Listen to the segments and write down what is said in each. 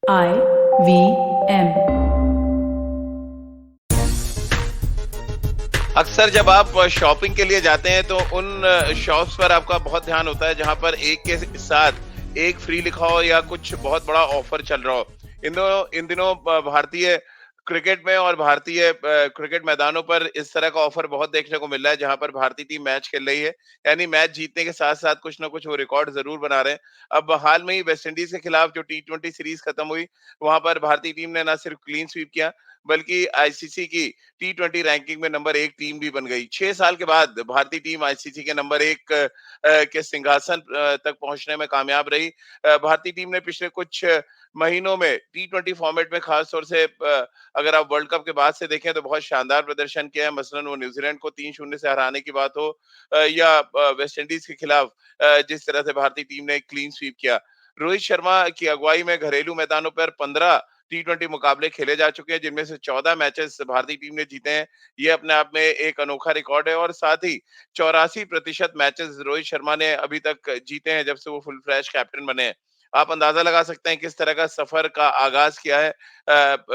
IVM। अक्सर जब आप शॉपिंग के लिए जाते हैं तो उन शॉप्स पर आपका बहुत ध्यान होता है जहां पर एक के साथ एक फ्री लिखा हो या कुछ बहुत बड़ा ऑफर चल रहा हो। इन दिनों भारतीय क्रिकेट में और भारतीय क्रिकेट मैदानों पर इस तरह का ऑफर बहुत देखने को मिल रहा है जहां पर भारतीय टीम मैच खेल रही है, यानी मैच जीतने के साथ साथ कुछ ना कुछ वो रिकॉर्ड जरूर बना रहे हैं। अब हाल में ही वेस्ट इंडीज के खिलाफ जो T20 सीरीज खत्म हुई, वहां पर भारतीय टीम ने न सिर्फ क्लीन स्वीप किया बल्कि आईसीसी की T20 रैंकिंग में नंबर 1 टीम भी बन गई। 6 साल के बाद भारतीय टीम आईसीसी के नंबर 1 के सिंहासन तक पहुंचने में कामयाब रही। भारतीय टीम ने पिछले कुछ महीनों में T20 फॉर्मेट में खास तौर से अगर आप वर्ल्ड कप के बाद से देखें तो बहुत शानदार प्रदर्शन किया है। मसलन वो न्यूजीलैंड को 3-0 से हराने की बात हो या वेस्ट इंडीज के खिलाफ जिस तरह से भारतीय टीम ने क्लीन स्वीप किया। रोहित शर्मा की अगुवाई में घरेलू मैदानों पर 15 T20 मुकाबले खेले जा चुके हैं जिनमें से 14 मैचेस भारतीय टीम ने जीते हैं। ये अपने आप में एक अनोखा रिकॉर्ड है और साथ ही 84% मैचेस रोहित शर्मा ने अभी तक जीते हैं जब से वो फुल फ्लैश कैप्टन बने हैं। आप अंदाजा लगा सकते हैं किस तरह का सफर का आगाज किया है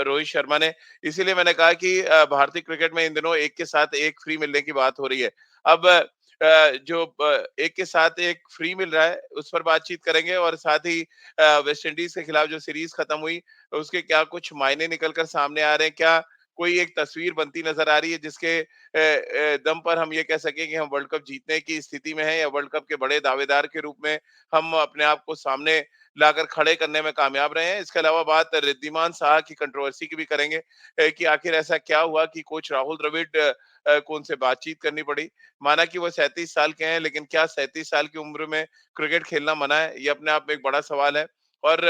रोहित शर्मा ने। इसीलिए मैंने कहा कि भारतीय क्रिकेट में इन दिनों एक के साथ एक फ्री मिलने की बात हो रही है। अब जो एक के साथ एक फ्री मिल रहा है उस पर बातचीत करेंगे और साथ ही वेस्ट इंडीज के खिलाफ जो सीरीज खत्म हुई उसके क्या कुछ मायने निकल कर सामने आ रहे हैं? क्या कोई एक तस्वीर बनती नज़र आ रही है जिसके दम पर हम ये कह सकें कि हम वर्ल्ड कप जीतने की स्थिति में हैं या वर्ल्ड कप के बड़े दावेदार के रूप में हम अपने आप को सामने लाकर खड़े करने में कामयाब रहे हैं? इसके अलावा बात रिद्धिमान साहा की कंट्रोवर्सी की भी करेंगे कि आखिर ऐसा क्या हुआ कि कोच राहुल द्रविड़ को उनसे बातचीत करनी पड़ी। माना कि वो 37 साल के हैं, लेकिन क्या 37 साल की उम्र में क्रिकेट खेलना मना है? ये अपने आप में एक बड़ा सवाल है। और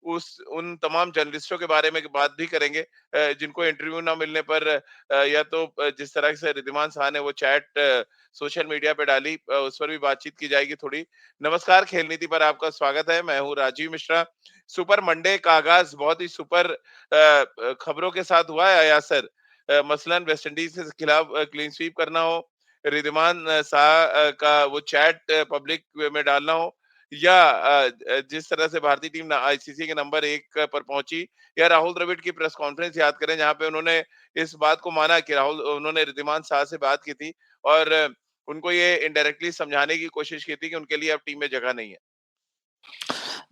उस उन तमाम जर्नलिस्टों के बारे में बात भी करेंगे जिनको इंटरव्यू ना मिलने पर या तो जिस तरह से रिद्धिमान साहा ने वो चैट सोशल मीडिया पे डाली उस पर भी बातचीत की जाएगी थोड़ी। नमस्कार, खेल नीति पर आपका स्वागत है। मैं हूँ राजीव मिश्रा। सुपर मंडे का आगाज़ बहुत ही सुपर खबरों के साथ हुआ है यासर। मसलन वेस्ट इंडीज़ के खिलाफ क्लीन स्वीप करना हो, रिद्धिमान साहा का वो चैट पब्लिक में डालना हो या जिस तरह से भारतीय टीम आईसीसी के नंबर 1 पर पहुंची या राहुल द्रविड़ की प्रेस कॉन्फ्रेंस याद करें जहां पे उन्होंने इस बात को माना कि उन्होंने रिद्धिमान शाह से बात की थी और उनको ये इनडायरेक्टली समझाने की कोशिश की थी कि उनके लिए अब टीम में जगह नहीं है।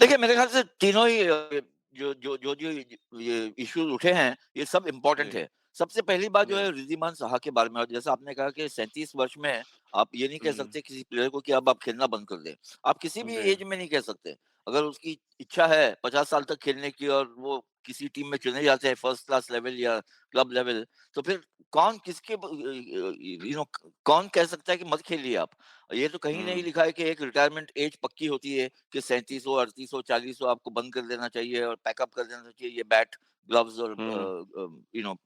देखिए, मेरे ख़्याल से तीनों ही जो ये इश्यूज़ उठे हैं, ये सब इम्पोर्टेंट जी, है। सबसे पहली बात जो जी। है रिद्धिमान साहा के बारे में और जैसा आपने कहा कि 37 वर्ष में हैं, आप ये नहीं कह हुँ, सकते किसी प्लेयर को कि अब आप खेलना बंद कर दें। आप किसी भी जी। एज में नहीं कह सकते। अगर उसकी इच्छा है 50 साल तक खेलने की और वो किसी टीम में चुने जाते हैं फर्स्ट क्लास लेवल या क्लब लेवल, तो फिर कौन किसके यू नो कौन कह सकता है कि मत खेलिए आप? ये तो कहीं नहीं हुँ, लिखा है कि एक रिटायरमेंट एज पक्की होती है कि 37 हो, 38 हो, 40 हो आपको बंद कर देना चाहिए और पैकअप कर देना चाहिए ये बैट, ग्लव्स और हुँ,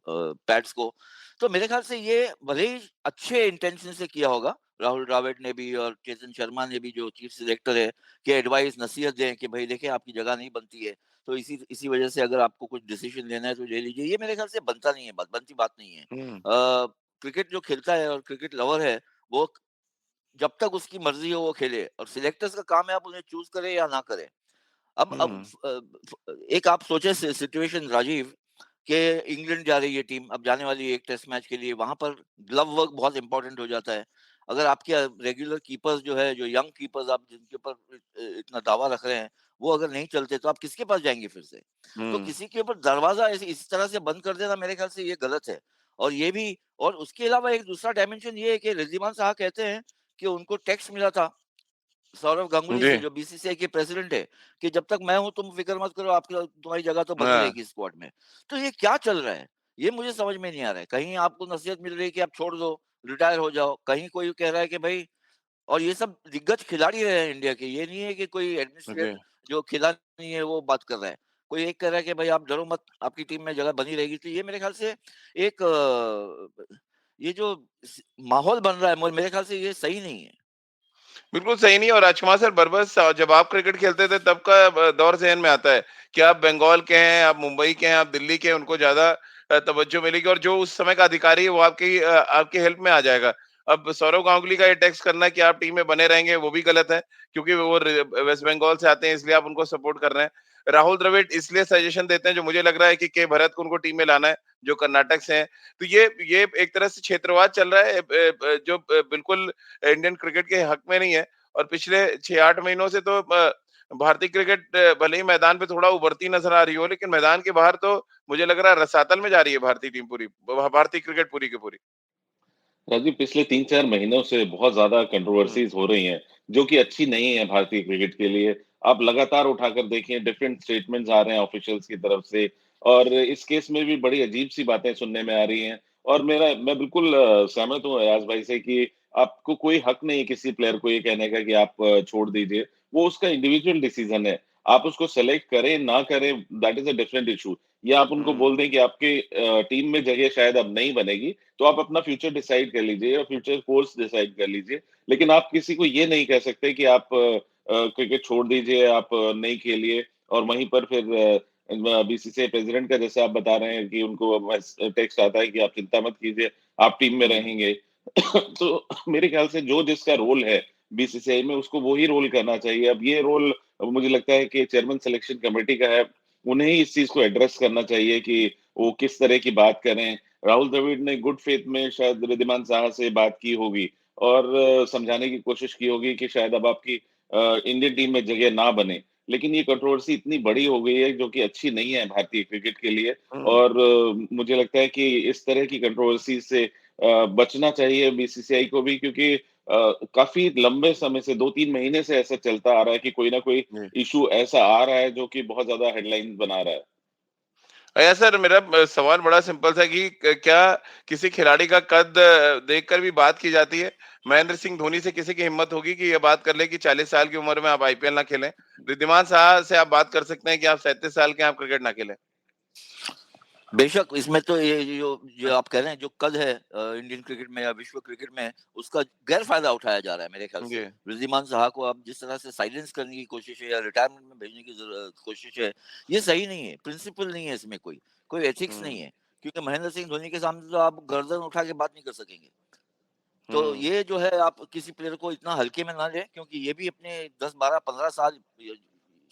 पैड्स को। तो मेरे ख्याल से ये भले ही अच्छे इंटेंशन से किया होगा, राहुल द्रविड़ ने भी और चेतन शर्मा ने भी जो चीफ सिलेक्टर है, कि एडवाइस नसीहत दें कि भई देखिए आपकी जगह नहीं बनती है, तो इसी इसी वजह से अगर आपको कुछ डिसीजन लेना है तो ले लीजिए। ये मेरे ख्याल से बनता नहीं है बनती बात नहीं है। हुँ, क्रिकेट जो खेलता है और क्रिकेट लवर है, वो जब तक उसकी मर्ज़ी हो वो खेले और सिलेक्टर्स का काम है आप उन्हें चूज़ करें या ना करें। अब हुँ, एक आप सोचे सिचुएशन राजीव कि इंग्लैंड जा रही है टीम, अब जाने वाली है एक टेस्ट मैच के लिए, वहाँ पर ग्लव वर्क बहुत इम्पोर्टेंट हो जाता है। अगर आपके रेगुलर कीपर्स जो है, जो यंग कीपर्स आप जिनके ऊपर इतना दावा रख रहे हैं, वो अगर नहीं चलते तो आप किसके पास जाएँगे फिर से? तो हुँ, किसी के ऊपर दरवाज़ा ऐसे इस तरह से बंद कर देना मेरे ख्याल से ये गलत है। और ये भी और उसके अलावा एक दूसरा डायमेंशन ये है कि रिद्धिमान साहा कहते हैं कि उनको टेक्स्ट मिला था सौरव गांगुली जी, से जो बीसीसीआई के प्रेसिडेंट है कि जब तक मैं हूं तुम फिक्र मत करो आपकी तुम्हारी जगह तो बनी हाँ, रहेगी स्क्वाड में। तो ये क्या चल रहा है? ये मुझे समझ में नहीं आ रहा है। कहीं आपको नसीहत मिल रही है कि आप छोड़ दो, रिटायर हो जाओ, कहीं कोई कह रहा है कि भाई और ये सब दिग्गज खिलाड़ी रहे हैं इंडिया के, ये नहीं है कि कोई जी। एडमिनिस्ट्रेट जो खिलाड़ी है वो बात कर रहा है। कोई एक कह रहा है कि भाई आप डरो मत, आपकी टीम में जगह बनी रहेगी। तो ये मेरे ख्याल से एक ये जो माहौल बन रहा है मेरे ख्याल से ये सही नहीं है। बिल्कुल सही नहीं और राजकुमार सर बरबस जब आप क्रिकेट खेलते थे तब का दौर ज़हन में आता है कि आप बंगाल के हैं, आप मुंबई के हैं, आप दिल्ली के हैं, उनको ज़्यादा तवज्जो मिलेगी और जो उस समय का अधिकारी है वो आपकी हेल्प में आ जाएगा। अब सौरव गांगुली का ये टेक्स्ट करना कि आप टीम में बने रहेंगे वो भी गलत है क्योंकि वो वेस्ट बंगाल से आते हैं इसलिए आप उनको सपोर्ट कर रहे हैं। राहुल द्रविड़ इसलिए सजेशन देते हैं जो मुझे लग रहा है कि के भरत को उनको टीम में लाना है, जो कर्नाटक से हैं। तो ये एक तरह से क्षेत्रवाद चल रहा है जो बिल्कुल इंडियन क्रिकेट के हक में नहीं है और पिछले 6-8 महीनों से तो भारतीय क्रिकेट भले ही मैदान पे थोड़ा उभरती नज़र आ रही हो, लेकिन मैदान के बाहर तो मुझे लग रहा है रसातल में जा रही है भारतीय टीम पूरी, भारतीय क्रिकेट पूरी की पूरी। राजीव, पिछले 3-4 महीनों से बहुत ज़्यादा हुँ, कंट्रोवर्सीज़ हो रही हैं, जो कि अच्छी नहीं है भारतीय क्रिकेट के लिए। आप लगातार उठाकर देखिए, डिफरेंट स्टेटमेंट्स आ रहे हैं ऑफिशियल्स की तरफ से और इस केस में भी बड़ी अजीब-सी बातें सुनने में आ रही हैं और मैं बिल्कुल सहमत हूँ अयाज़ भाई से कि आपको कोई हक नहीं है किसी प्लेयर को ये कहने का कि आप छोड़ दीजिए। वो उसका इंडिविजुअल डिसीज़न है। आप उसको सेलेक्ट करें, ना करें, that is a different issue. या आप उनको हुँ, बोल दें कि आपके टीम में जगह शायद अब नहीं बनेगी, तो आप अपना फ्यूचर डिसाइड कर लीजिए या फ्यूचर कोर्स डिसाइड कर लीजिए। लेकिन आप किसी को ये नहीं कह सकते कि आप क्रिकेट छोड़ दीजिए, आप नहीं खेलिए और वहीं पर फिर बीसीसीआई प्रेज़िडेंट का जैसे आप बता रहे हैं कि उनको बस टेक्स्ट आता है कि आप चिंता मत कीजिए, आप टीम में हुँ, रहेंगे। तो मेरे ख्याल से जो जिसका रोल है बीसीसीआई में, उसको वो ही रोल करना चाहिए। अब ये रोल मुझे लगता है कि चेयरमैन सिलेक्शन कमिटी का है, उन्हें ही इस चीज़ को एड्रेस करना चाहिए कि वो किस तरह की बात करें। राहुल द्रविड़ ने गुड फेथ में शायद रिद्धिमान साहा से बात की होगी और समझाने की कोशिश की होगी कि शायद अब आपकी इंडियन टीम में जगह ना बने। लेकिन ये कंट्रोवर्सी इतनी बड़ी हो गई है जो कि अच्छी नहीं है भारतीय क्रिकेट के लिए हुँ। और मुझे लगता है कि इस तरह की कंट्रोवर्सी से बचना चाहिए बीसीसीआई को भी क्योंकि काफ़ी लंबे समय से 2-3 महीने से ऐसा चलता आ रहा है कि कोई ना कोई जी। इश्यू ऐसा आ रहा है जो कि बहुत ज़्यादा हेडलाइन्स बना रहा है। सर मेरा सवाल बड़ा सिंपल था कि क्या किसी खिलाड़ी का कद देखकर भी बात की जाती है? महेंद्र सिंह धोनी से किसी की हिम्मत होगी कि ये बात कर ले कि 40 साल की उम्र में आप आईपीएल ना खेलें? रिद्धिमान साहा से आप बात कर सकते हैं कि आप 37 साल के हैं, आप क्रिकेट ना खेलें। बेशक इसमें तो ये जो आप कह रहे हैं जो कद है इंडियन क्रिकेट में या विश्व क्रिकेट में उसका गैर फायदा उठाया जा रहा है मेरे ख्याल से। जी। रिद्धिमान साहा को आप जिस तरह से साइलेंस करने की कोशिश है या रिटायरमेंट में भेजने की कोशिश है, ये सही नहीं है, प्रिंसिपल नहीं है इसमें कोई एथिक्स नहीं हुँ, है। क्योंकि महेंद्र सिंह धोनी के सामने तो आप गर्दन उठा के बात नहीं कर सकेंगे। तो हुँ, ये जो है आप किसी प्लेयर को इतना हल्के में ना लें क्योंकि ये भी अपने 10, 12, 15 साल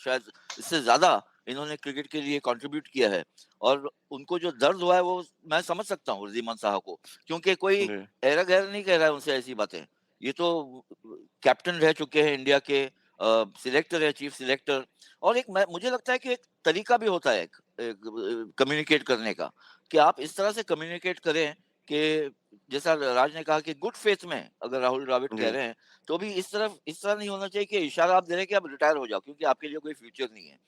शायद इससे ज़्यादा इन्होंने क्रिकेट के लिए कंट्रीब्यूट किया है और उनको जो दर्द हुआ है वो मैं समझ सकता हूँ रिद्धिमान साहा को क्योंकि कोई जी, ऐरा-गैरा नहीं कह रहा है उनसे ऐसी बातें। ये तो कैप्टन रह चुके हैं इंडिया के सिलेक्टर है, चीफ सिलेक्टर और एक मैं मुझे लगता है कि एक तरीका भी होता है एक कम्युनिकेट करने का, कि आप इस तरह से कम्युनिकेट करें कि जैसा राज ने कहा कि गुड फेथ में अगर राहुल द्रविड़ कह जी, रहे हैं, तो भी इस तरह नहीं होना चाहिए कि इशारा आप दे रहे हैं कि आप रिटायर हो जाओ क्योंकि आपके लिए कोई फ्यूचर नहीं है।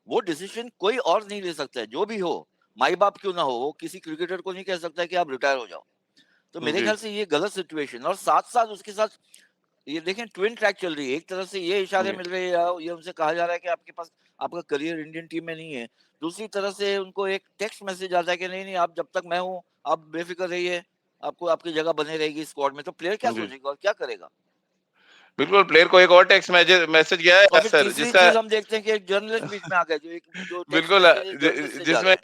वो डिसीजन कोई और नहीं ले सकता है, जो भी हो, माई-बाप क्यों ना हो, वो किसी क्रिकेटर को नहीं कह सकता है कि आप रिटायर हो जाओ। तो मेरे जी, ख्याल से ये गलत सिचुएशन और साथ-साथ उसके साथ ये देखें ट्विन ट्रैक चल रही है। एक तरफ से ये इशारे जी, मिल रहे हैं या ये उनसे कहा जा रहा है कि आपके पास आपका करियर इंडियन टीम में नहीं है। दूसरी तरफ से उनको एक टेक्स्ट मैसेज आता है कि नहीं, नहीं आप जब तक मैं हूँ, आप बेफ़िक्र रहिए, आपको आपकी जगह बनी रहेगी स्क्वाड में। तो प्लेयर क्या जी। सोचेगा और क्या करेगा? बिल्कुल, प्लेयर को एक और टेक्स्ट मैसेज गया और है फिर सर तीसरी जिसका चीज़ हम देखते हैं कि एक जर्नलिस्ट बीच में आ गया जो टेक्स्ट बिल्कुल मैसेज जर्नलिस्ट से जा रहे जिसमें हैं।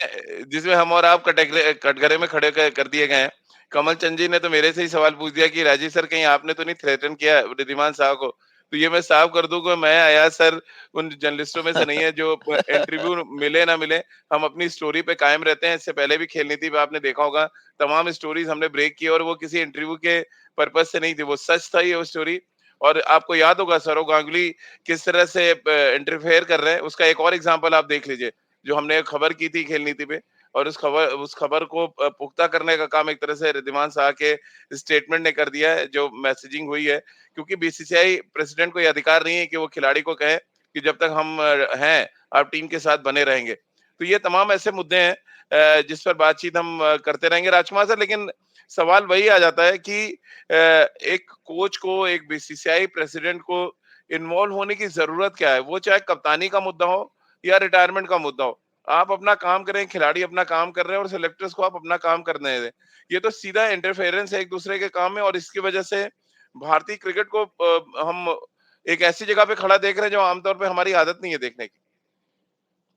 जिसमें हम और आप कटघरे में खड़े कर दिए गए हैं। कमल चंद जी ने तो मेरे से ही सवाल पूछ दिया कि राजीव सर कहीं आपने तो नहीं थ्रेटन किया रिद्धिमान साहब को? तो ये मैं साफ कर दूँ कि मैं अयाज सर उन जर्नलिस्टों में से नहीं है जो इंटरव्यू मिले ना मिले, हम अपनी स्टोरी पे कायम रहते हैं। इससे पहले भी खेल नीति पे आपने देखा होगा, तमाम स्टोरीज़ हमने ब्रेक की और वो किसी इंटरव्यू के पर्पज़ से नहीं थी, वो सच था ये वो स्टोरी। और आपको याद होगा सौरव गांगुली किस तरह से इंटरफेयर कर रहे हैं, उसका एक और एग्जांपल आप देख लीजिए, जो हमने एक खबर की थी खेल नीति पे और उस खबर को पुख्ता करने का काम एक तरह से रिद्धिमान साहा के स्टेटमेंट ने कर दिया है, जो मैसेजिंग हुई है। क्योंकि बीसीसीआई प्रेसिडेंट को ये अधिकार नहीं है कि वो खिलाड़ी को कहे कि जब तक हम हैं, आप टीम के साथ बने रहेंगे। तो ये तमाम ऐसे मुद्दे हैं जिस पर बातचीत हम करते रहेंगे राजकुमार सर, लेकिन सवाल वही आ जाता है कि एक कोच को, एक बीसीसीआई प्रेसिडेंट को इन्वॉल्व होने की ज़रूरत क्या है? वो चाहे कप्तानी का मुद्दा हो या रिटायरमेंट का मुद्दा हो। आप अपना काम करें, खिलाड़ी अपना काम कर रहे हैं और सिलेक्टर्स को आप अपना काम करने दें। ये तो सीधा इंटरफेरेंस है एक-दूसरे के काम में और इसकी वजह से भारतीय क्रिकेट को हम एक ऐसी जगह पे खड़ा देख रहे हैं जो आमतौर पे हमारी आदत नहीं है देखने की।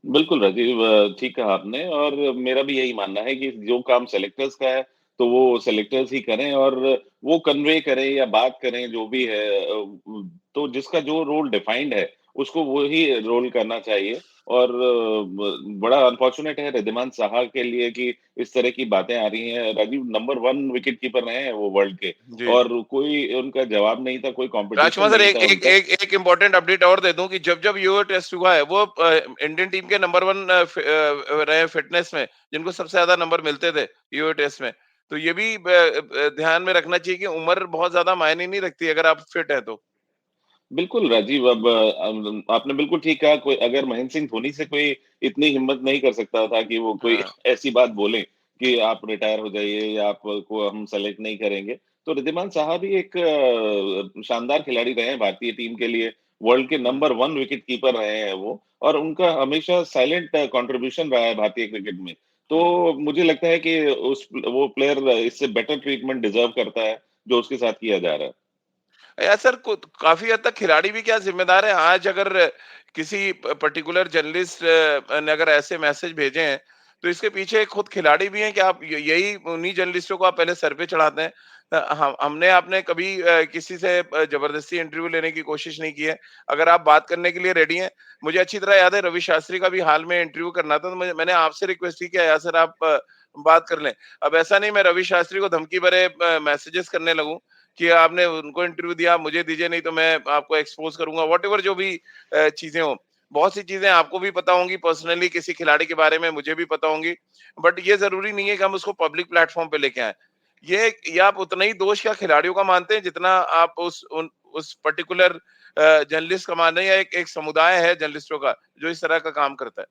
बिल्कुल राजीव, ठीक कहा आपने और मेरा भी यही मानना है कि जो काम सेलेक्टर्स का है, तो वो सेलेक्टर्स ही करें और वो कन्वे करें या बात करें जो भी है तो जिसका जो रोल डिफाइंड है, उसको वो ही रोल करना चाहिए और बड़ा अनफॉर्चुनेट है रिद्धिमान साहा के लिए कि इस तरह की बातें आ रही हैं। राजीव नंबर 1 विकेट कीपर रहे हैं वो वर्ल्ड के, जी। और कोई उनका जवाब नहीं था, कोई कॉम्पिटिशन राजकुमार सर नहीं एक था एक उनका। एक एक इम्पोर्टेंट अपडेट और दे दूं कि जब यूरो टेस्ट हुआ है वो इंडियन टीम के नंबर 1 रहे फिटनेस में, जिनको सबसे ज्यादा नंबर मिलते थे यूरो टेस्ट में। तो ये भी ध्यान में रखना चाहिए कि उम्र बहुत ज्यादा मायने नहीं रखती अगर आप फिट हैं तो। बिल्कुल राजीव, अब आपने बिल्कुल ठीक कहा, कोई अगर महेंद्र सिंह धोनी से कोई इतनी हिम्मत नहीं कर सकता था कि वो कोई हाँ। ऐसी बात बोले कि आप रिटायर हो जाइए या आपको हम सेलेक्ट नहीं करेंगे। तो रिद्धिमान साहा भी एक शानदार खिलाड़ी रहे हैं भारतीय टीम के लिए, वर्ल्ड के हुँ, नंबर 1 विकेट कीपर रहे हैं वो, और उनका हमेशा साइलेंट कंट्रीब्यूशन रहा है भारतीय क्रिकेट में। हुँ। तो मुझे लगता है कि उस वो प्लेयर इससे बेटर ट्रीटमेंट डिज़र्व करता है, जो उसके साथ किया जा रहा है। यार सर काफी हद तक खिलाड़ी भी क्या जिम्मेदार है आज अगर किसी पर्टिकुलर जर्नलिस्ट ने अगर ऐसे मैसेज भेजे हैं तो इसके पीछे खुद खिलाड़ी भी हैं कि आप यही उन्हीं जर्नलिस्टों को आप पहले सर पे चढ़ाते हैं। हमने आपने कभी किसी से जबरदस्ती इंटरव्यू लेने की कोशिश नहीं की है। अगर आप बात करने के लिए रेडी हैं, मुझे अच्छी तरह याद है रवि शास्त्री का भी हाल में इंटरव्यू करना था, तो मैंने आपसे रिक्वेस्ट की कि यार सर आप बात कर लें। अब ऐसा नहीं मैं रवि शास्त्री को धमकी भरे मैसेजेस करने लगूं कि आपने उनको इंटरव्यू दिया, मुझे दीजिए नहीं तो मैं आपको एक्सपोज़ करूँगा, व्हाटएवर जो भी चीज़ें हों। बहुत सी चीज़ें आपको भी पता होंगी पर्सनली किसी खिलाड़ी के बारे में, मुझे भी पता होंगी। बट ये ज़रूरी नहीं है कि हम उसको पब्लिक प्लेटफ़ॉर्म पे लेके आएँ। ये आप उतना ही दोष क्या खिलाड़ियों का मानते हैं जितना आप उस पर्टिकुलर जर्नलिस्ट का मान रहे हैं या एक एक समुदाय है जर्नलिस्टों का जो इस तरह का काम करता है?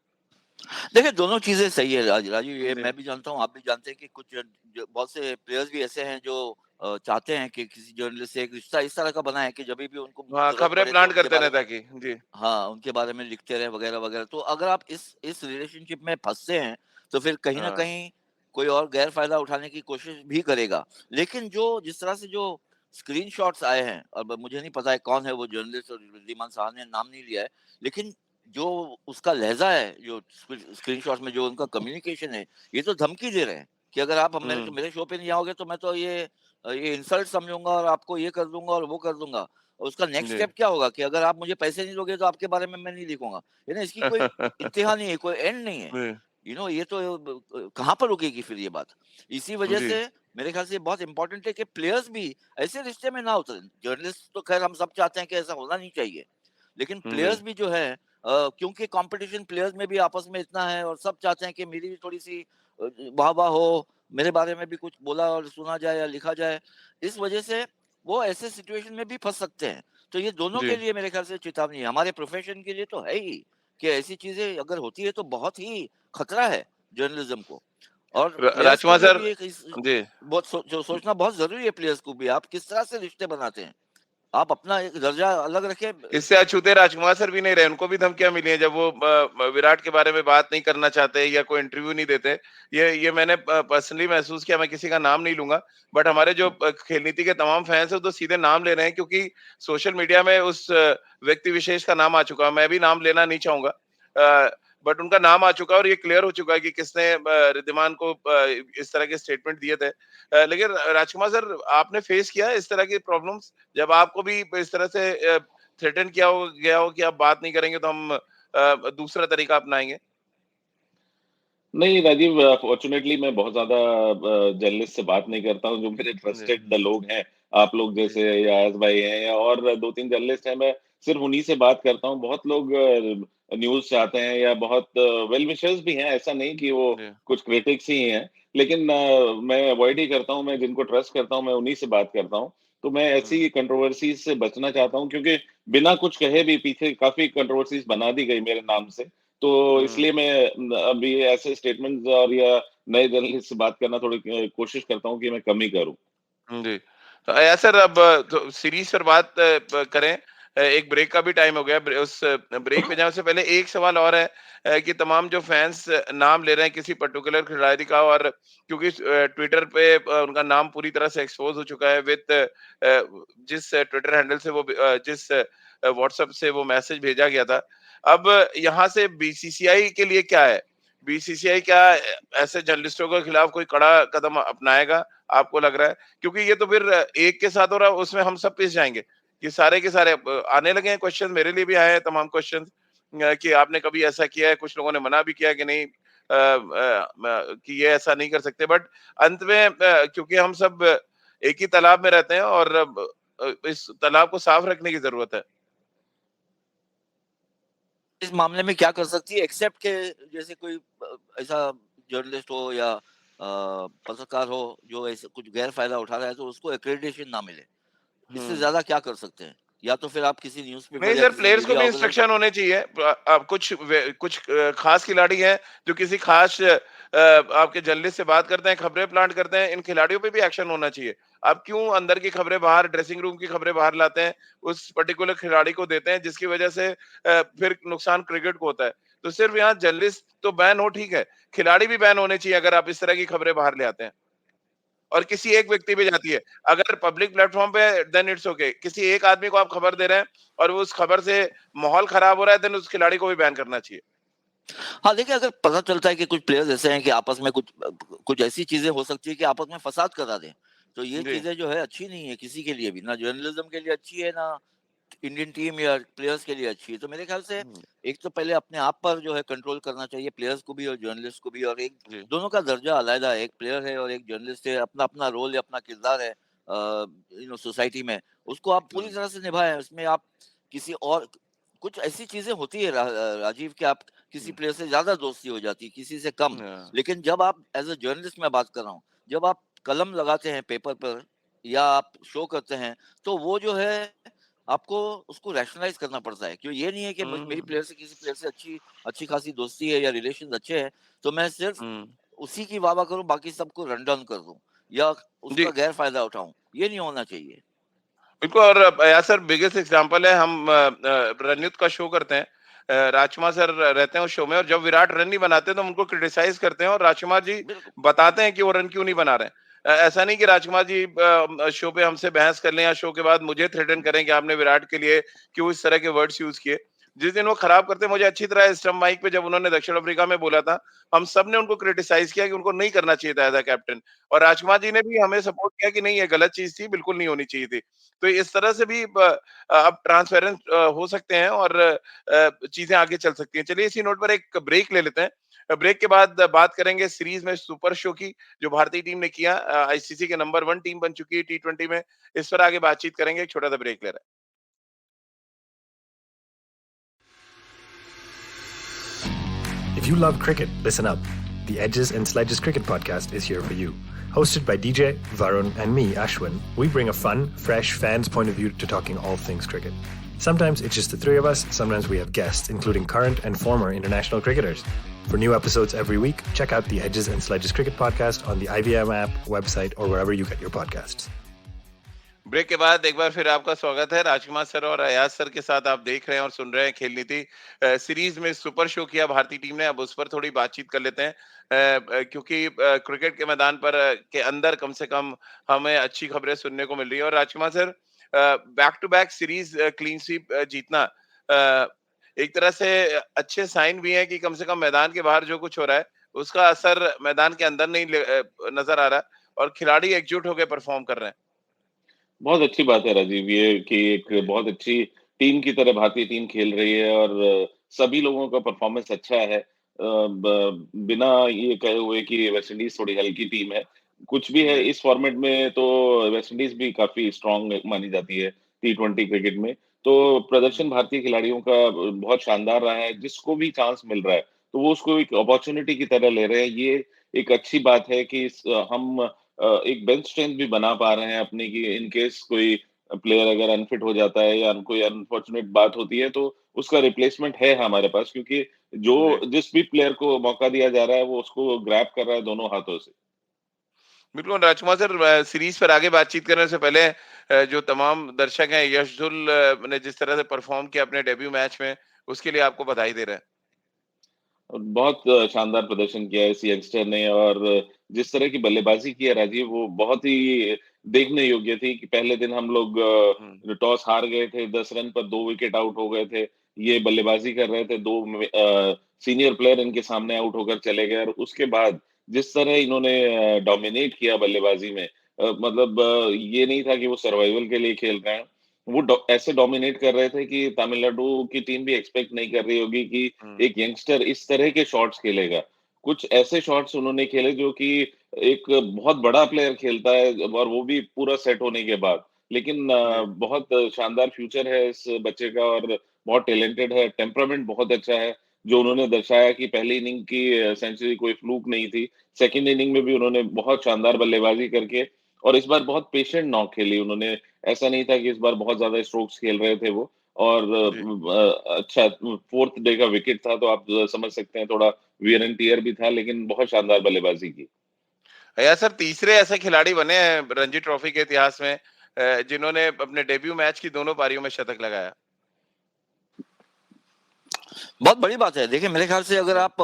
देखिए, दोनों चीज़ें सही है राजीव, ये जी। मैं भी जानता हूँ, आप भी जानते हैं कि कुछ जो बहुत से प्लेयर्स भी ऐसे हैं जो चाहते हैं कि किसी जर्नलिस्ट से एक रिश्ता इस तरह का बनाएँ कि जभी भी उनको हाँ, ज़रूरत खबरें पड़े तो प्लांट उनके करते बारे रहें में ताकि। जी। हाँ, उनके बारे में लिखते रहें वगैरह-वगैरह। तो अगर आप इस रिलेशनशिप में फँसते हैं, तो फिर कहीं न हाँ। कहीं कोई और गैर फ़ायदा उठाने की कोशिश भी करेगा। लेकिन जो जिस तरह से जो स्क्रीनशॉट्स आए हैं, अब मुझे नहीं पता है कौन है वो जर्नलिस्ट और रिद्धिमान साहा ने नाम नहीं लिया है, लेकिन जो उसका लहज़ा है, जो स्क्रीनशॉट्स में जो उनका कम्युनिकेशन है, ये तो धमकी दे रहे हैं कि अगर आप हुँ। मेरे शो पे नहीं आओगे तो मैं तो ये इंसल्ट समझूँगा और आपको ये कर दूँगा और वो कर दूँगा। और उसका नेक्स्ट जी। स्टेप क्या होगा कि अगर आप मुझे पैसे नहीं दोगे तो आपके बारे में मैं नहीं लिखूँगा। यानी इसकी कोई इंतहा नहीं है, कोई एंड नहीं है। जी। ये तो कहाँ पर रुकेगी फिर ये बात? इसी वजह जी। से मेरे ख्याल से बहुत इम्पोर्टेंट है कि प्लेयर्स भी ऐसे रिश्ते में ना उतरें। जर्नलिस्ट तो ख़ैर हम सब चाहते हैं कि ऐसा होना नहीं चाहिए। लेकिन जी। प्लेयर्स भी जो है क्योंकि कॉम्पिटिशन प्लेयर्स में भी आपस में इतना है और सब चाहते हैं कि मेरी भी थोड़ी-सी वाह-वाह हो, मेरे बारे में भी कुछ बोला और सुना जाए या लिखा जाए। इस वजह से वो ऐसे सिचुएशन में भी फँस सकते हैं। तो ये दोनों जी। के लिए मेरे ख्याल से चेतावनी है। हमारे प्रोफ़ेशन के लिए तो है ही कि ऐसी चीज़ें अगर होती है तो बहुत ही खतरा है जर्नलिज़्म को। और प्लेयर्स के राजकुमार लिए सर। भी एक इस जी। बहुत सोचना बहुत ज़रूरी है प्लेयर्स को भी। आप किस तरह से रिश्ते बनाते हैं? आप अपना एक दर्जा अलग रखें। इससे अछूते राजकुमार सर भी नहीं रहे, उनको भी धमकियाँ मिली हैं जब वो विराट के बारे में बात नहीं करना चाहते या कोई इंटरव्यू नहीं देते। ये मैंने पर्सनली महसूस किया, मैं किसी का नाम नहीं लूँगा, बट हमारे जो खेल नीति के तमाम फैन्स हैं, वो तो सीधे नाम ले रहे हैं क्योंकि सोशल मीडिया में उस व्यक्ति विशेष का नाम आ चुका है। मैं भी नाम लेना नहीं चाहूँगा। बट उनका नाम आ चुका है और ये क्लियर हो चुका है कि किसने रिद्धिमान को इस तरह के स्टेटमेंट दिए थे। लेकिन राजकुमार सर आपने फेस किया है इस तरह की प्रॉब्लम्स? जब आपको भी इस तरह से थ्रेटन किया हो गया हो कि आप बात नहीं करेंगे तो हम दूसरा तरीका अपनाएँगे? नहीं राजीव, फॉर्च्यूनेटली मैं बहुत ज़्यादा जर्नलिस्ट से बात नहीं करता हूँ, जो मेरे जी, ट्रस्टेड लोग हैं, आप लोग जी, जैसे यास भाई हैं या और 2-3 जर्नलिस्ट हैं, मैं सिर्फ़ उन्हीं से बात करता हूँ। बहुत लोग न्यूज़ चाहते हैं या बहुत वेल विशर्स भी हैं, ऐसा नहीं कि वो जी। कुछ क्रिटिक्स ही हैं, लेकिन मैं अवॉइड ही करता हूँ, मैं जिनको ट्रस्ट करता हूँ, मैं उन्हीं से बात करता हूँ। तो मैं हुँ, ऐसी कंट्रोवर्सीज़ से बचना चाहता हूँ, क्योंकि बिना कुछ कहे भी पीछे काफ़ी कंट्रोवर्सीज़ बना दी गई मेरे नाम से। तो हुँ, इसलिए मैं अभी ऐसे स्टेटमेंट्स और या नए जर्नलिस्ट से बात करना थोड़ी कोशिश करता हूँ कि मैं कम ही करूँ। जी। तो सर अब तो सीरीज़ पर बात करें। एक ब्रेक का भी टाइम हो गया। उस ब्रेक पे जाने से पहले एक सवाल और है कि तमाम जो फैन्स नाम ले रहे हैं किसी पर्टिकुलर खिलाड़ी का और क्योंकि ट्विटर पे उनका नाम पूरी तरह से एक्सपोज़ हो चुका है विद जिस ट्विटर हैंडल से वो जिस व्हाट्सएप से वो मैसेज भेजा गया था। अब यहाँ से बीसीसीआई के लिए क्या है? बीसीसीआई क्या ऐसे जर्नलिस्टों के खिलाफ कोई कड़ा कदम अपनाएगा, आपको लग रहा है? क्योंकि ये तो फिर एक के साथ हो रहा है, उसमें हम सब पिस जाएँगे। ये सारे के सारे आने लगे हैं क्वेश्चन, मेरे लिए भी आए हैं तमाम क्वेश्चन कि आपने कभी ऐसा किया है? कुछ लोगों ने मना भी किया कि नहीं कि ये ऐसा नहीं कर सकते, बट अंत में क्योंकि हम सब एक ही तालाब में रहते हैं और इस तालाब को साफ रखने की ज़रूरत है। इस मामले में क्या कर सकती है एक्सेप्ट के जैसे कोई ऐसा जर्नलिस्ट हो या पत्रकार हो जो ऐसे कुछ गैर फायदा उठा रहा है तो उसको एक्रेडिटेशन ना मिले, इससे हुँ। ज्यादा क्या कर सकते हैं? या तो फिर आप किसी नहीं न्यूज़पेपर या सर, किसी प्लेयर्स को मीडिया भी ऑर्गेनाइज। इंस्ट्रक्शन होने चाहिए। कुछ खास खिलाड़ी हैं जो किसी खास आपके जर्नलिस्ट से बात करते हैं, खबरें प्लांट करते हैं, इन खिलाड़ियों पे भी एक्शन होना चाहिए। आप क्यों अंदर की खबरें बाहर, ड्रेसिंग रूम की खबरें बाहर लाते हैं, उस पर्टिकुलर खिलाड़ी को देते हैं जिसकी वजह से फिर नुकसान क्रिकेट को होता है। तो सिर्फ यहाँ जर्नलिस्ट तो बैन हो ठीक है, खिलाड़ी भी बैन होने चाहिए अगर आप इस तरह की खबरें बाहर ले आते हैं। और किसी एक व्यक्ति पे जाती है। अगर पब्लिक प्लेटफ़ॉर्म पे देन इट्स ओके। किसी एक आदमी को आप खबर दे रहे हैं और वो उस खबर से माहौल खराब हो रहा है, देन उस खिलाड़ी को भी बैन करना चाहिए। हाँ, देखिए अगर पता चलता है कि कुछ प्लेयर्स ऐसे हैं कि आपस में कुछ ऐसी चीजें हो सकती है कि आपस में फसाद करा दें, तो ये जी। चीजें जो है अच्छी नहीं है किसी के लिए भी, ना जर्नलिज्म के लिए अच्छी है, ना इंडियन टीम या प्लेयर्स के लिए अच्छी है। तो मेरे ख्याल से हुँ, एक तो पहले अपने आप पर जो है कंट्रोल करना चाहिए, प्लेयर्स को भी और जर्नलिस्ट को भी, और एक जी। दोनों का दर्जा अलग है, एक प्लेयर है और एक जर्नलिस्ट है, अपना अपना रोल है, अपना किरदार है सोसाइटी में, उसको आप पूरी हुँ, तरह से निभाएं। उसमें आप किसी और कुछ ऐसी चीजें होती है राजीव, कि आप किसी हुँ। प्लेयर से ज्यादा दोस्ती हो जाती है, किसी से कम। हाँ, लेकिन जब आप एज अ जर्नलिस्ट मैं बात कर रहा हूँ, जब आप कलम लगाते हैं पेपर पर या आप शो करते हैं, तो वो जो है आपको उसको रैशनलाइज करना पड़ता है, क्यों ये नहीं है कि मेरी हुँ, प्लेयर से किसी प्लेयर से अच्छी अच्छी खासी दोस्ती है या रिलेशन अच्छे हैं, तो मैं सिर्फ हुँ। उसी की वाह करूं, बाकी सबको रन डाउन कर दूं या जी, उसका गैर फायदा उठाऊं। ये नहीं होना चाहिए। बिल्कुल। और यासर बिगेस्ट एग्ज़ाम्पल है, हम रणनीत का शो करते हैं। राजकुमार सर रहते हैं उस शो में, और जब विराट रन नहीं बनाते तो हम उनको क्रिटिसाइज़ करते हैं और राजकुमार जी बिल्कुल। बताते हैं कि वो रन क्यों नहीं बना रहे हैं। ऐसा नहीं कि राजकुमार जी शो पे हमसे बहस कर लें या शो के बाद मुझे थ्रेटन करें कि आपने विराट के लिए क्यों इस तरह के वर्ड्स यूज़ किए। जिस दिन वो खराब करते मुझे अच्छी तरह स्टंप माइक पे जब उन्होंने दक्षिण अफ्रीका में बोला था, हम सब ने उनको क्रिटिसाइज़ किया कि उनको नहीं करना चाहिए था एज़ अ कैप्टन, और राजकुमार जी ने भी हमें सपोर्ट किया कि नहीं ये गलत चीज़ थी, बिल्कुल नहीं होनी चाहिए थी। तो इस तरह से भी आप ट्रांसपेरेंट हो सकते हैं और चीज़ें आगे चल सकती हैं। चलिए इसी नोट पर एक ब्रेक ले लेते हैं। ब्रेक के बाद बात करेंगे सीरीज़ में सुपर शो की, जो भारतीय टीम ने किया। आईसीसी के नंबर 1 टीम बन चुकी है टी20 में। इस पर आगे बातचीत करेंगे, एक छोटा-सा ब्रेक ले रहे हैं। If you love cricket, listen up. The Edges and Sledges Cricket Podcast is here for you. Hosted by DJ, Varun, and me, Ashwin, we bring a fun, fresh fan's point of view to talking all things cricket. Sometimes it's just the three of us, sometimes we have guests, including current and former international cricketers. For new episodes every week, check out the Edges and Sledges Cricket Podcast on the IVM app, website, or wherever you get your podcasts. Break के बाद एक बार फिर आपका स्वागत है। राजकुमार sir और Ayaz sir के साथ आप देख रहे हैं और सुन रहे हैं खेल नीति। सीरीज में सुपर शो किया भारतीय टीम ने, अब उस पर थोड़ी बातचीत कर लेते हैं। क्योंकि क्रिकेट के मैदान पर के अंदर कम से कम हमें अच्छी खबरें सुनने को मिल रही है। और Rajkumar sir, back to back series clean sweep जीतना एक तरह से अच्छे साइन भी है कि कम से कम मैदान के बाहर जो कुछ हो रहा है उसका असर मैदान के अंदर नहीं नजर आ रहा है, और खिलाड़ी एकजुट होकर परफॉर्म कर रहे हैं। बहुत अच्छी बात है राजीव, ये कि एक बहुत अच्छी टीम की तरह भारतीय टीम खेल रही है और सभी लोगों का परफॉर्मेंस अच्छा है। बिना ये कहे हुए कि वेस्ट इंडीज थोड़ी हल्की टीम है, कुछ भी है जी। इस फॉर्मेट में तो वेस्ट इंडीज भी काफी स्ट्रांग मानी जाती है टी20 क्रिकेट में। तो प्रदर्शन भारतीय खिलाड़ियों का बहुत शानदार रहा है, जिसको भी चांस मिल रहा है तो वो उसको एक अपॉर्चुनिटी की तरह ले रहे हैं। ये एक अच्छी बात है कि हम एक बेंच स्ट्रेंथ भी बना पा रहे हैं अपनी, कि इन केस कोई प्लेयर अगर अनफिट हो जाता है या कोई अनफॉर्चुनेट बात होती है तो उसका रिप्लेसमेंट है हमारे पास, क्योंकि जो जी। जिस भी प्लेयर को मौका दिया जा रहा है वो उसको ग्रैब कर रहा है दोनों हाथों से। बिल्कुल राजकुमार सर, सीरीज पर आगे बातचीत करने से पहले जो तमाम दर्शक हैं, यशदुल ने जिस तरह से परफॉर्म किया अपने डेब्यू मैच में, उसके लिए आपको बधाई दे रहे हैं। और बहुत शानदार प्रदर्शन किया है इस यंगस्टर ने, और जिस तरह की बल्लेबाजी की है राजीव, वो बहुत ही देखने योग्य थी। कि पहले दिन हम लोग हुँ, टॉस हार गए थे, 10 रन पर 2 विकेट आउट हो गए थे। ये बल्लेबाजी कर रहे थे, 2 सीनियर प्लेयर इनके सामने आउट होकर चले गए, और उसके बाद जिस तरह इन्होंने डोमिनेट किया बल्लेबाजी में, मतलब ये नहीं था कि वो सर्वाइवल के लिए खेल रहे हैं। वो ऐसे डोमिनेट कर रहे थे कि तमिलनाडु की टीम भी एक्सपेक्ट नहीं कर रही होगी कि हुँ, एक यंगस्टर इस तरह के शॉट्स खेलेगा। कुछ ऐसे शॉट्स उन्होंने खेले जो कि एक बहुत बड़ा प्लेयर खेलता है और वो भी पूरा सेट होने के बाद। लेकिन जी, बहुत शानदार फ्यूचर है इस बच्चे का और बहुत टैलेंटेड है, टेम्परामेंट बहुत अच्छा है, जो उन्होंने दर्शाया कि पहली इनिंग की सेंचुरी कोई फ्लूक नहीं थी। सेकंड इनिंग में भी उन्होंने बहुत शानदार बल्लेबाजी करके और इस बार बहुत पेशेंट नॉक खेली उन्होंने। ऐसा नहीं था कि इस बार बहुत ज़्यादा स्ट्रोक्स खेल रहे थे वो और जी। अच्छा 4th डे का विकेट था तो आप समझ सकते हैं थोड़ा वियर एंड टियर भी था लेकिन बहुत शानदार बल्लेबाज़ी की। या सर तीसरे ऐसे खिलाड़ी बने हैं रणजी ट्रॉफी के इतिहास में जिन्होंने अपने डेब्यू मैच की दोनों पारियों में शतक लगाया। बहुत बड़ी बात है। देखिए मेरे ख्याल से अगर हुँ, आप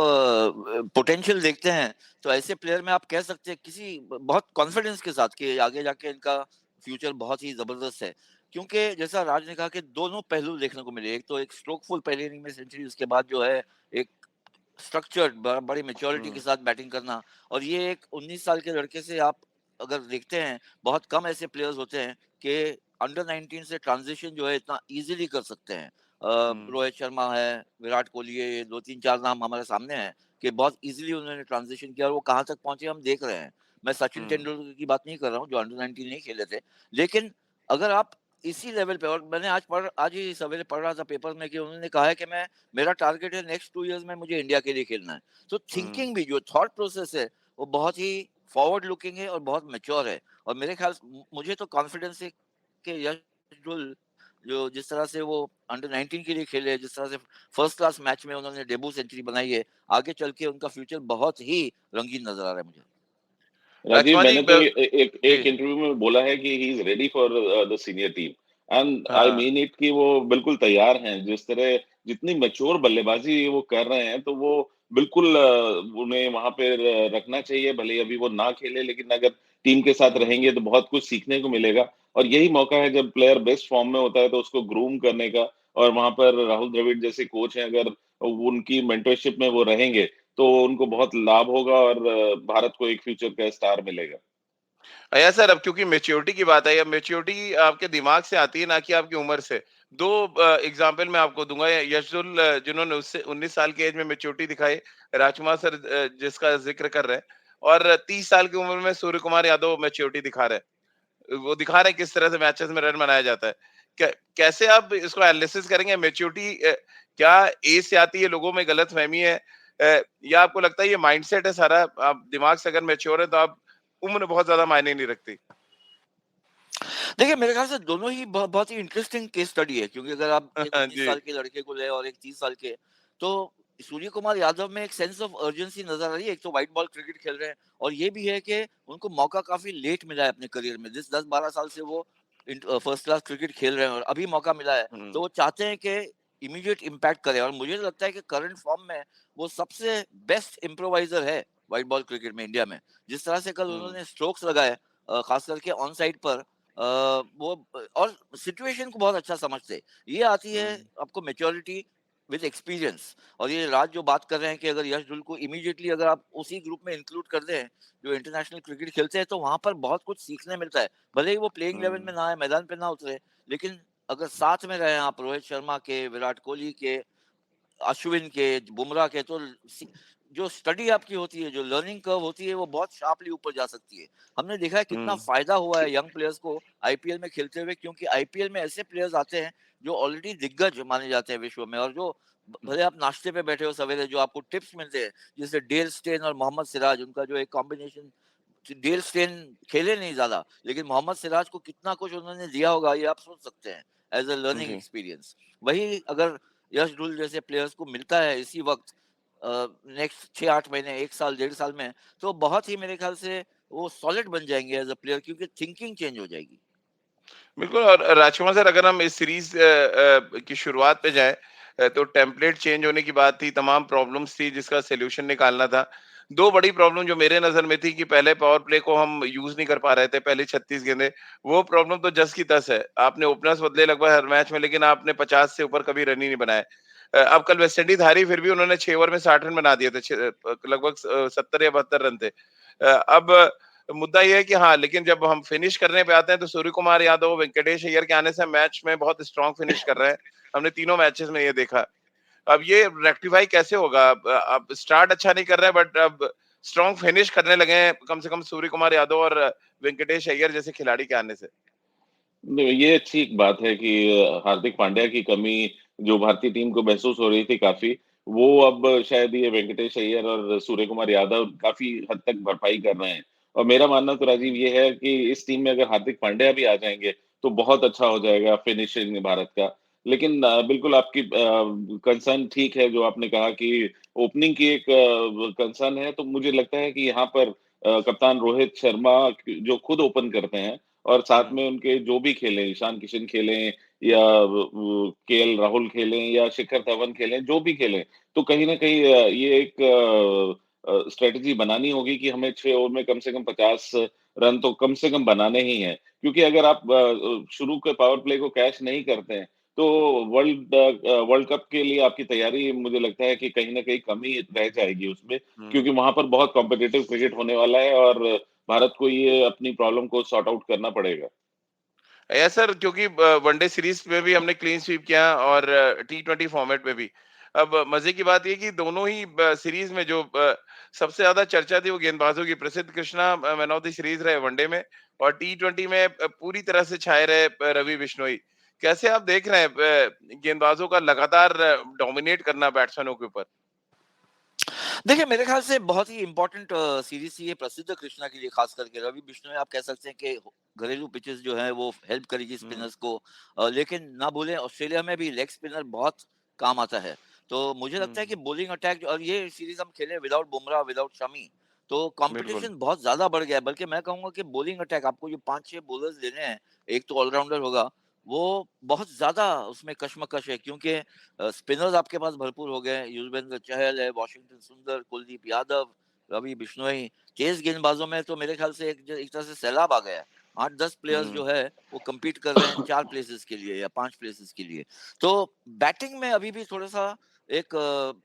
पोटेंशियल देखते हैं तो ऐसे प्लेयर में आप कह सकते हैं किसी बहुत कॉन्फिडेंस के साथ कि आगे जाके इनका फ्यूचर बहुत ही जबरदस्त है। क्योंकि जैसा राज ने कहा कि दोनों पहलू देखने को मिले। एक तो एक स्ट्रोकफुल पहली इनिंग में सेंचुरी, उसके बाद जो है एक स्ट्रक्चर्ड बड़ी मैच्योरिटी के हुँ, साथ बैटिंग करना। और ये एक 19 साल के लड़के से आप अगर देखते हैं, बहुत कम ऐसे प्लेयर्स होते हैं कि अंडर 19 से ट्रांजिशन जो है इतना इजीली कर सकते हैं। हुँ, रोहित शर्मा है, विराट कोहली है, ये 2-3-4 नाम हमारे सामने हैं कि बहुत इजीली उन्होंने ट्रांजिशन किया और वो कहाँ तक पहुंचे हम देख रहे हैं। मैं सचिन हुँ, तेंदुलकर की बात नहीं कर रहा हूँ जो अंडर 19 नहीं खेले थे। लेकिन अगर आप इसी लेवल पे, और मैंने आज ही सवेरे पढ़ रहा था पेपर में कि उन्होंने कहा है कि मैं मेरा टारगेट है नेक्स्ट 2 इयर्स में मुझे इंडिया के लिए खेलना है। तो हुँ, थिंकिंग भी, जो थॉट प्रोसेस है, वो बहुत ही फॉरवर्ड लुकिंग है और बहुत मैच्योर है। और मेरे ख्याल मुझे तो कॉन्फिडेंस है कि यश डुल जो जिस तरह से वो अंडर 19 के लिए खेले, जिस तरह से फर्स्ट क्लास मैच में उन्होंने डेब्यू सेंचुरी बनाई है, आगे चल के उनका फ्यूचर बहुत ही रंगीन नजर आ रहा है मुझे। राजीव राजकुमार जी मैंने तो जी, एक इंटरव्यू में बोला है कि he is ready for the senior team and I हाँ, मीन इट कि वो बिल्कुल तैयार हैं जिस तरह जितनी मैच्योर बल्लेबाजी वो कर रहे हैं तो वो बिल्कुल उन्हें वहां पे रखना चाहिए भले ही अभी वो ना खेले लेकिन अगर टीम के साथ हुँ, रहेंगे तो बहुत कुछ सीखने को मिलेगा और यही मौका है जब प्लेयर बेस्ट फॉर्म में होता है तो उसको ग्रूम करने का और वहां पर राहुल द्रविड़ जैसे कोच हैं अगर उनकी मेंटरशिप में वो रहेंगे तो उनको बहुत लाभ होगा और भारत को एक फ्यूचर का स्टार मिलेगा। या सर अब क्योंकि मैच्योरिटी की बात आई, अब मैच्योरिटी आपके दिमाग से आती है ना कि आपकी उम्र से। 2 एग्ज़ाम्पल मैं आपको दूँगा यशदुल जिन्होंने उससे 19 साल की एज में मैच्योरिटी दिखाई, राजकुमार सर जिसका ज़िक्र कर रहे हैं और 30 साल की उम्र में सूर्य कुमार यादव मैच्योरिटी दिखा रहे हैं। वो दिखा रहे हैं किस तरह से मैचेस में रन बनाया जाता है। कै कैसे आप इसको एनालिसिस करेंगे मैच्योरिटी क्या एज से आती है, लोगों में गलतफ़हमी है या आपको लगता है ये माइंडसेट है सारा, आप दिमाग से अगर मैच्योर हैं तो आप उम्र बहुत ज़्यादा मायने नहीं रखती? देखिए मेरे ख्याल से दोनों ही बहुत ही इंटरेस्टिंग केस स्टडी है, क्योंकि अगर आप एक 19 जी। साल के लड़के को ले और एक 30 साल के, तो सूर्य कुमार यादव में एक सेंस ऑफ अर्जेंसी नजर आ रही है। एक तो व्हाइट बॉल क्रिकेट खेल रहे हैं और ये भी है कि उनको मौका काफी लेट मिला है अपने करियर में। जिस 10-12 साल से वो फर्स्ट क्लास क्रिकेट खेल रहे हैं और अभी मौका मिला है, तो हुँ, वो चाहते हैं कि इमीडिएट इम्पैक्ट करे। और मुझे लगता है कि करंट फॉर्म में वो सबसे बेस्ट इम्प्रोवाइजर है व्हाइट बॉल क्रिकेट में इंडिया में। जिस तरह से कल हुँ, उन्होंने स्ट्रोक्स लगाए, खास करके ऑन साइड पर, वो और सिचुएशन को बहुत अच्छा समझते। ये आती है हुँ, आपको मैच्योरिटी विद एक्सपीरियंस। और ये राज जो बात कर रहे हैं कि अगर यश ढुल को इमीडिएटली अगर आप उसी ग्रुप में इंक्लूड कर दें जो इंटरनेशनल क्रिकेट खेलते हैं, तो वहां पर बहुत कुछ सीखने मिलता है। भले ही वो प्लेइंग लेवल में हुँ, ना आए, मैदान पे ना उतरे, लेकिन अगर साथ में रहे आप रोहित शर्मा के, विराट कोहली के, अश्विन के, बुमराह के, तो जो स्टडी आपकी होती है, जो लर्निंग कर्व होती है, वो बहुत शार्पली ऊपर जा सकती है। हमने देखा है कितना हुँ, फायदा हुआ है यंग प्लेयर्स को आईपीएल में खेलते हुए, क्योंकि आईपीएल में ऐसे प्लेयर्स आते हैं जो ऑलरेडी दिग्गज माने जाते हैं विश्व में, और जो भले आप नाश्ते पे बैठे हो सवेरे, जो आपको टिप्स मिलते हैं, जैसे डेल स्टेन और मोहम्मद सिराज, उनका जो एक कॉम्बिनेशन। डेल स्टेन खेले नहीं ज्यादा, लेकिन मोहम्मद सिराज को कितना कुछ उन्होंने दिया होगा ये आप सोच सकते हैं, एज अ लर्निंग जी। एक्सपीरियंस। वही अगर यश ढुल जैसे प्लेयर्स को मिलता है इसी वक्त, नेक्स्ट 6-8 महीने, 1 साल, 1.5 साल में, तो बहुत ही मेरे ख्याल से वो सॉलिड बन जाएंगे एज अ प्लेयर, क्योंकि थिंकिंग चेंज हो जाएगी। बिल्कुल और राजकुमार सर अगर हम इस सीरीज़ की शुरुआत पे जाएँ तो टेम्पलेट चेंज होने की बात थी, तमाम प्रॉब्लम्स थी जिसका सॉल्यूशन निकालना था। 2 बड़ी प्रॉब्लम जो मेरे नज़र में थी कि पहले पावर प्ले को हम यूज़ नहीं कर पा रहे थे, पहली 36 गेंदें, वो प्रॉब्लम तो जस की तस है। आपने ओपनर्स बदले लगभग हर मैच में लेकिन आपने 50 से ऊपर कभी रन ही नहीं बनाए। अब कल वेस्टइंडीज़ हारी फिर भी उन्होंने 6 ओवर में 60 रन बना दिए थे, लगभग 70 या 72 रन थे। अब मुद्दा ये है कि हाँ, लेकिन जब हम फिनिश करने पे आते हैं तो सूर्य कुमार यादव, वेंकटेश अय्यर के आने से मैच में बहुत स्ट्रॉन्ग फिनिश कर रहे हैं। हमने तीनों मैचेस में ये देखा। अब ये रेक्टिफाई कैसे होगा? अब स्टार्ट अच्छा नहीं कर रहा है बट अब स्ट्रॉन्ग फिनिश करने लगे हैं कम से कम सूर्य कुमार यादव और वेंकटेश अय्यर जैसे खिलाड़ी के आने से। नहीं, ये अच्छी एक बात है कि हार्दिक पांड्या की कमी जो भारतीय टीम को महसूस हो रही थी काफ़ी, वो अब शायद ये वेंकटेश अय्यर और सूर्य कुमार यादव काफ़ी हद तक भरपाई कर रहे हैं। और मेरा मानना तो राजीव ये है कि इस टीम में अगर हार्दिक पांड्या भी आ जाएँगे, तो बहुत अच्छा हो जाएगा फिनिशिंग भारत का। लेकिन बिल्कुल आपकी कंसर्न ठीक है जो आपने कहा कि ओपनिंग की एक कंसर्न है, तो मुझे लगता है कि यहाँ पर कप्तान रोहित शर्मा जो खुद ओपन करते हैं और साथ हुँ, में उनके जो भी खेलें, ईशान किशन खेलें या केएल राहुल खेलें या शिखर धवन खेलें, जो भी खेलें, तो कहीं न कहीं ये एक स्ट्रैटेजी बनानी होगी कि हमें 6 ओवर में कम से कम 50 रन तो कम से कम बनाने ही हैं। क्योंकि अगर आप शुरू के पावर प्ले को कैच नहीं करते हैं, तो वर्ल्ड कप के लिए आपकी तैयारी मुझे लगता है कि कहीं न कहीं कमी रह जाएगी उसमें, हुँ। क्योंकि वहाँ पर बहुत कॉम्पिटिटिव क्रिकेट होने वाला है और भारत को ये अपनी प्रॉब्लम को सॉर्ट आउट करना पड़ेगा। सर क्योंकि वनडे सीरीज में भी हमने क्लीन स्वीप किया और टी20 फॉर्मेट में भी। अब मजे की बात ये कि दोनों ही सीरीज में जो सबसे ज्यादा चर्चा थी वो गेंदबाजों की। प्रसिद्ध Krishna man of the series रहे वनडे में और टी20 में पूरी तरह से छाए रहे रवि बिश्नोई। कैसे आप देख रहे हैं गेंदबाजों का लगातार डोमिनेट करना बैट्समैनों के ऊपर? देखिए, मेरे ख्याल से बहुत ही इम्पोर्टेंट सीरीज थी ये प्रसिद्ध कृष्णा के लिए, खास करके रवि बिश्नोई। आप कह सकते हैं कि घरेलू पिचेस जो है वो हेल्प करेगी हम्म, स्पिनर्स को। लेकिन ना भूलें, ऑस्ट्रेलिया में भी लेग स्पिनर बहुत काम आता है। तो मुझे लगता है हम्म, कि बॉलिंग अटैक, और ये सीरीज हम खेले विदाउट बुमराह, विदाउट शमी, तो बिल्कुल। कंपटीशन बहुत ज्यादा बढ़ गया है। बल्कि मैं कहूंगा कि बॉलिंग अटैक आपको जो 5-6 बॉलर्स लेने हैं, एक तो ऑलराउंडर होगा, वो बहुत ज्यादा उसमें कशमकश है, क्योंकि स्पिनर्स आपके पास भरपूर हो गए हैं। युजवेंद्र चहल है, वॉशिंगटन सुंदर, कुलदीप यादव, रवि बिश्नोई। तेज गेंदबाजों में तो मेरे ख्याल से एक तरह से सैलाब आ गया है। 8-10 प्लेयर्स हम्म, जो है वो compete कर रहे हैं 4 प्लेसेस के लिए या 5 प्लेसेस के लिए। तो बैटिंग में अभी भी थोड़ा सा एक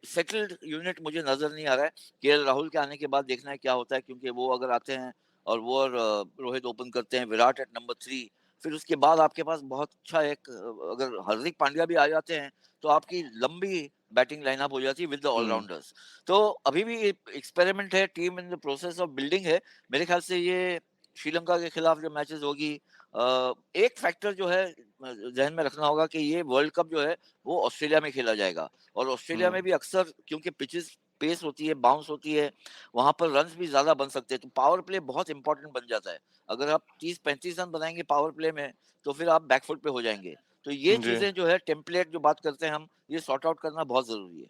सेटल्ड यूनिट मुझे नजर नहीं आ रहा है। केएल राहुल के आने के बाद देखना है क्या होता है, क्योंकि वो अगर आते हैं और वो और रोहित ओपन करते हैं, विराट एट नंबर 3, फिर उसके बाद आपके पास बहुत अच्छा एक अगर हार्दिक पांड्या भी आ जाते हैं, तो आपकी लंबी बैटिंग लाइनअप हो जाती है विद द हम्म, ऑलराउंडर्स। तो अभी भी एक्सपेरिमेंट है, team in the process of building है। मेरे ख्याल से ये श्रीलंका के खिलाफ जो मैचेस होगी, एक फैक्टर जो है जहन में रखना होगा कि ये वर्ल्ड कप जो है वो ऑस्ट्रेलिया में खेला जाएगा। और ऑस्ट्रेलिया में हम्म, भी अक्सर, क्योंकि पिचेस पेस होती है, बाउंस होती है, वहां पर रन्स भी ज्यादा बन सकते हैं, तो पावर प्ले बहुत इंपॉर्टेंट बन जाता है। अगर आप 30-35 रन बनाएंगे पावर प्ले में, तो फिर आप बैकफुट पे हो जाएंगे। तो ये जी। चीजें जो है, टेम्पलेट जो बात करते हैं हम, ये सॉर्ट आउट करना बहुत जरूरी है।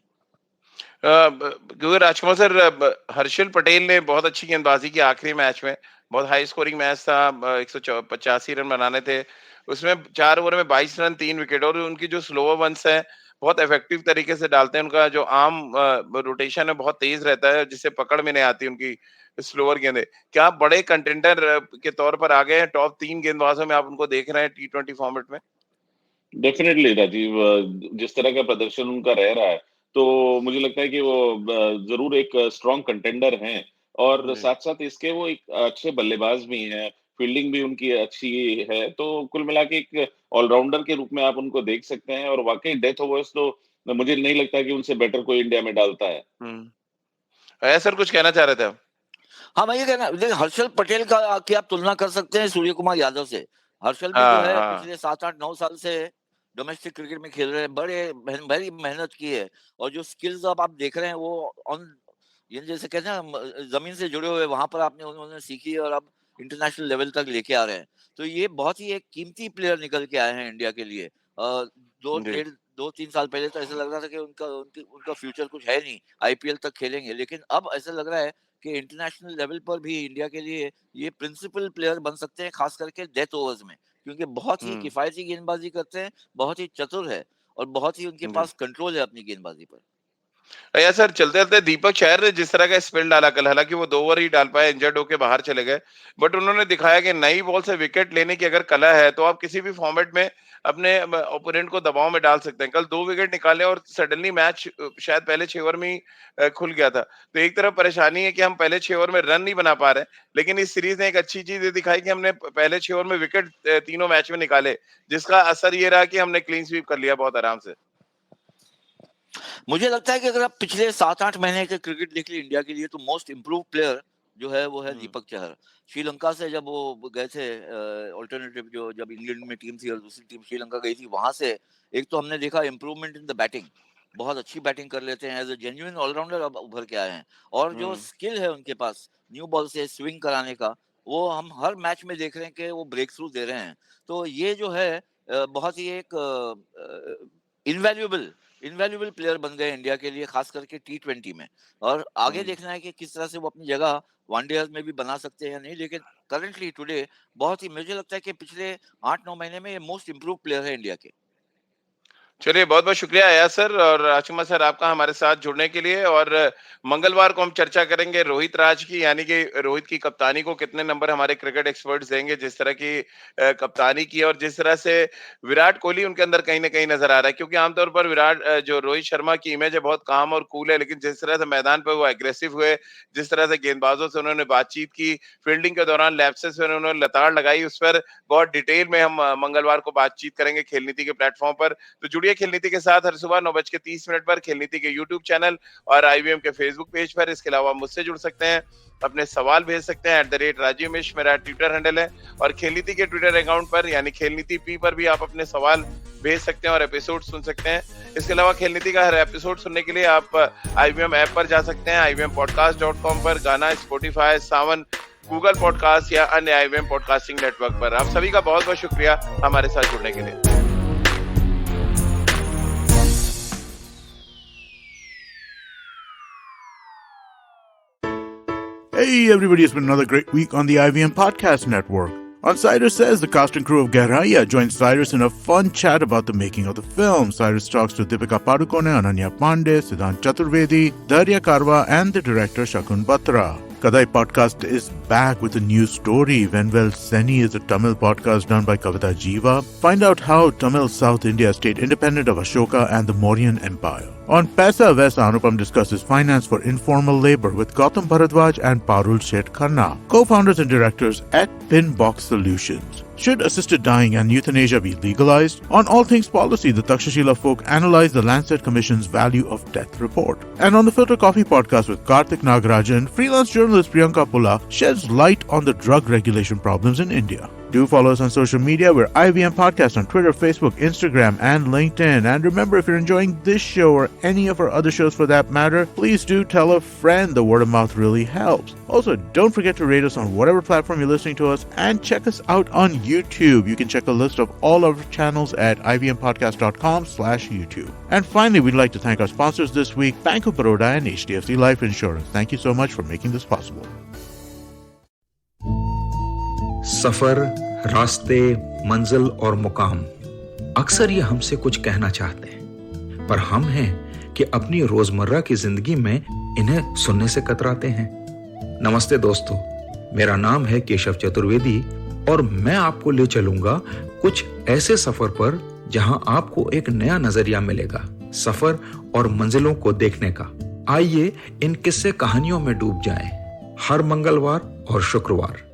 क्योंकि राजकुमार सर हर्षल पटेल ने बहुत अच्छी गेंदबाजी की आखिरी मैच में। बहुत हाई स्कोरिंग मैच था। 185 रन बनाने थे। उसमें 4 ओवर में 22 रन 3 विकेट और उनकी जो स्लोअर वंस है बहुत इफेक्टिव तरीके से डालते हैं। उनका जो आर्म रोटेशन है बहुत तेज रहता है जिससे पकड़ में नहीं आती उनकी स्लोअर गेंदें। क्या आप बड़े कंटेंडर के तौर पर आ गए हैं? टॉप 3 गेंदबाजों में आप उनको देख रहे हैं टी20 फॉर्मेट में? डेफ़िनेटली राजीव, जिस तरह का प्रदर्शन उनका रह रहा है, तो मुझे लगता है कि वो ज़रूर एक स्ट्रॉन्ग कंटेंडर हैं और जी। साथ-साथ इसके वो एक अच्छे बल्लेबाज भी हैं, फील्डिंग भी उनकी अच्छी है, तो कुल मिला के एक ऑलराउंडर के रूप में आप उनको देख सकते हैं और वाक़ई डेथ ओवर्स तो मुझे नहीं लगता कि उनसे बेटर कोई इंडिया में डालता है। हुँ। सर कुछ कहना चाह रहे थे आप? हाँ, मैं ये कहना, देखिए, हर्षल पटेल का की आप तुलना कर सकते हैं सूर्य कुमार यादव से। हर्षल भी जो हाँ, है हाँ। पिछले 7-8-9 साल से डोमेस्टिक क्रिकेट में खेल रहे हैं, बड़ी मेहनत की है। और जो स्किल्स अब आप देख रहे हैं वो ऑन, ये जैसे कहते हैं जमीन से जुड़े हुए, वहां पर आपने उन्होंने सीखी है और अब इंटरनेशनल लेवल तक लेके आ रहे हैं। तो ये बहुत ही एक कीमती प्लेयर निकल के आए हैं इंडिया के लिए। दो जी। डेढ़ 2-3 साल पहले तो ऐसा लग रहा था कि उनका फ्यूचर कुछ है नहीं, आईपीएल तक खेलेंगे, लेकिन अब ऐसा लग रहा है कि इंटरनेशनल लेवल पर भी इंडिया के लिए ये प्रिंसिपल प्लेयर बन सकते हैं, खास करके डेथ ओवर्स में, क्योंकि बहुत ही हुँ, किफायती गेंदबाजी करते हैं, बहुत ही चतुर है और बहुत ही उनके जी। पास कंट्रोल है अपनी गेंदबाजी पर। या सर चलते-चलते दीपक चहर ने जिस तरह का स्पेल डाला कल, हालाँकि वो 2 ओवर ही डाल पाए, इंजर्ड होके बाहर चले गए। बट उन्होंने दिखाया कि नई बॉल से विकेट लेने की अगर कला है, तो आप किसी भी फॉर्मेट में अपने ओपोनेंट को दबाव में डाल सकते हैं। कल 2 विकेट निकाले और सडनली मैच शायद पहले 6 ओवर में ही खुल गया था। तो एक तरफ परेशानी है कि हम पहले 6 ओवर में रन नहीं बना पा रहे हैं, लेकिन इस सीरीज़ ने एक अच्छी चीज़ ये दिखाई कि हमने पहले 6 ओवर में विकेट तीनों मैच में निकाले, जिसका असर ये रहा कि हमने क्लीन स्वीप कर लिया बहुत आराम से। मुझे लगता है कि अगर आप पिछले 7-8 महीने के क्रिकेट देख ली इंडिया के लिए, तो मोस्ट इम्प्रूव प्लेयर जो है वो है दीपक चहर। श्रीलंका से जब वो गए थे अल्टरनेटिव, जो जब इंग्लैंड में टीम थी और दूसरी टीम श्रीलंका गई थी, वहां से एक तो हमने देखा इम्प्रूवमेंट इन द बैटिंग, बहुत अच्छी बैटिंग कर लेते हैं, एज अ जेन्युइन ऑलराउंडर अब उभर के आए हैं। और जो स्किल है उनके पास न्यू बॉल से स्विंग कराने का, वो हम हर मैच में देख रहे हैं कि वो ब्रेक थ्रू दे रहे हैं। तो ये जो है बहुत ही एक इनवैल्यूएबल प्लेयर बन गए इंडिया के लिए, खास करके T20 में। और आगे देखना है कि किस तरह से वो अपनी जगह वनडेज में भी बना सकते हैं या नहीं, लेकिन करंटली टुडे बहुत ही, मुझे लगता है कि पिछले 8-9 महीने में ये मोस्ट इम्प्रूव प्लेयर है इंडिया के। चलिए, बहुत-बहुत शुक्रिया अयाज सर और राजकुमार सर आपका हमारे साथ जुड़ने के लिए। और मंगलवार को हम चर्चा करेंगे रोहित राज की, यानी कि रोहित की कप्तानी को कितने नंबर हमारे क्रिकेट एक्सपर्ट्स देंगे, जिस तरह की कप्तानी की और जिस तरह से विराट कोहली उनके अंदर कहीं न कहीं नज़र आ रहा है। क्योंकि आमतौर पर जो रोहित शर्मा की इमेज है बहुत काम और कूल है, लेकिन जिस तरह से मैदान पे वो एग्रेसिव हुए, जिस तरह से गेंदबाजों से उन्होंने बातचीत की, फील्डिंग के दौरान लैप्सेस में उन्होंने लताड़ लगाई, उस पर बहुत डिटेल में हम मंगलवार को बातचीत करेंगे खेल नीति के प्लेटफॉर्म पर। तो जुड़िए खेल नीति के साथ हर सुबह 9:30 पर खेल नीति के यूट्यूब चैनल और IVM के फेसबुक पेज पर। इसके अलावा मुझसे जुड़ सकते हैं, अपने सवाल भेज सकते हैं @राजीव मिश्र मेरा ट्विटर हैंडल है। और खेल नीति के ट्विटर अकाउंट पर यानी खेल नीति P पर भी आप अपने सवाल भेज सकते हैं और एपिसोड सुन सकते हैं। इसके अलावा खेल नीति का हर एपिसोड सुनने के लिए आप IVM ऐप पर जा सकते हैं, IVMpodcast.com पर, गाना, स्पॉटिफाई, सावन, गूगल पॉडकास्ट या अन्य IVM पॉडकास्टिंग नेटवर्क पर। आप सभी का बहुत-बहुत शुक्रिया हमारे साथ जुड़ने के लिए। Hey everybody, it's been another great week on the IVM Podcast Network. On Cyrus Says, the cast and crew of Gairaiya joins Cyrus in a fun chat about the making of the film. Cyrus talks to Deepika Padukone, Ananya Pandey, Siddhant Chaturvedi, Darya Karwa and the director Shakun Batra. Kadai Podcast is back with a new story. Venwell Seni is a Tamil podcast done by Kavita Jiva. Find out how Tamil South India stayed independent of Ashoka and the Mauryan Empire. On Paisa West, Anupam discusses finance for informal labor with Gautam Bharadwaj and Parul Shet Khanna, co-founders and directors at Pinbox Solutions. Should assisted dying and euthanasia be legalized? On All Things Policy, the Takshashila folk analyze the Lancet Commission's Value of Death report. And on the Filter Coffee podcast with Karthik Nagarajan, freelance journalist Priyanka Pula sheds light on the drug regulation problems in India. Do follow us on social media. We're IVM Podcast on Twitter, Facebook, Instagram, and LinkedIn. And remember, if you're enjoying this show or any of our other shows for that matter, please do tell a friend. The word of mouth really helps. Also, don't forget to rate us on whatever platform you're listening to us and check us out on YouTube. You can check a list of all of our channels at ivmpodcast.com/YouTube. And finally, we'd like to thank our sponsors this week, Bank of Baroda and HDFC Life Insurance. Thank you so much for making this possible. सफर, रास्ते, मंजिल और मुकाम अक्सर ये हमसे कुछ कहना चाहते हैं, पर हम हैं कि अपनी रोजमर्रा की जिंदगी में इन्हें सुनने से कतराते हैं। नमस्ते दोस्तों, मेरा नाम है केशव चतुर्वेदी और मैं आपको ले चलूंगा कुछ ऐसे सफर पर जहां आपको एक नया नजरिया मिलेगा सफर और मंजिलों को देखने का। आइए इन किस्से कहानियों में डूब जाएं। हर मंगलवार और शुक्रवार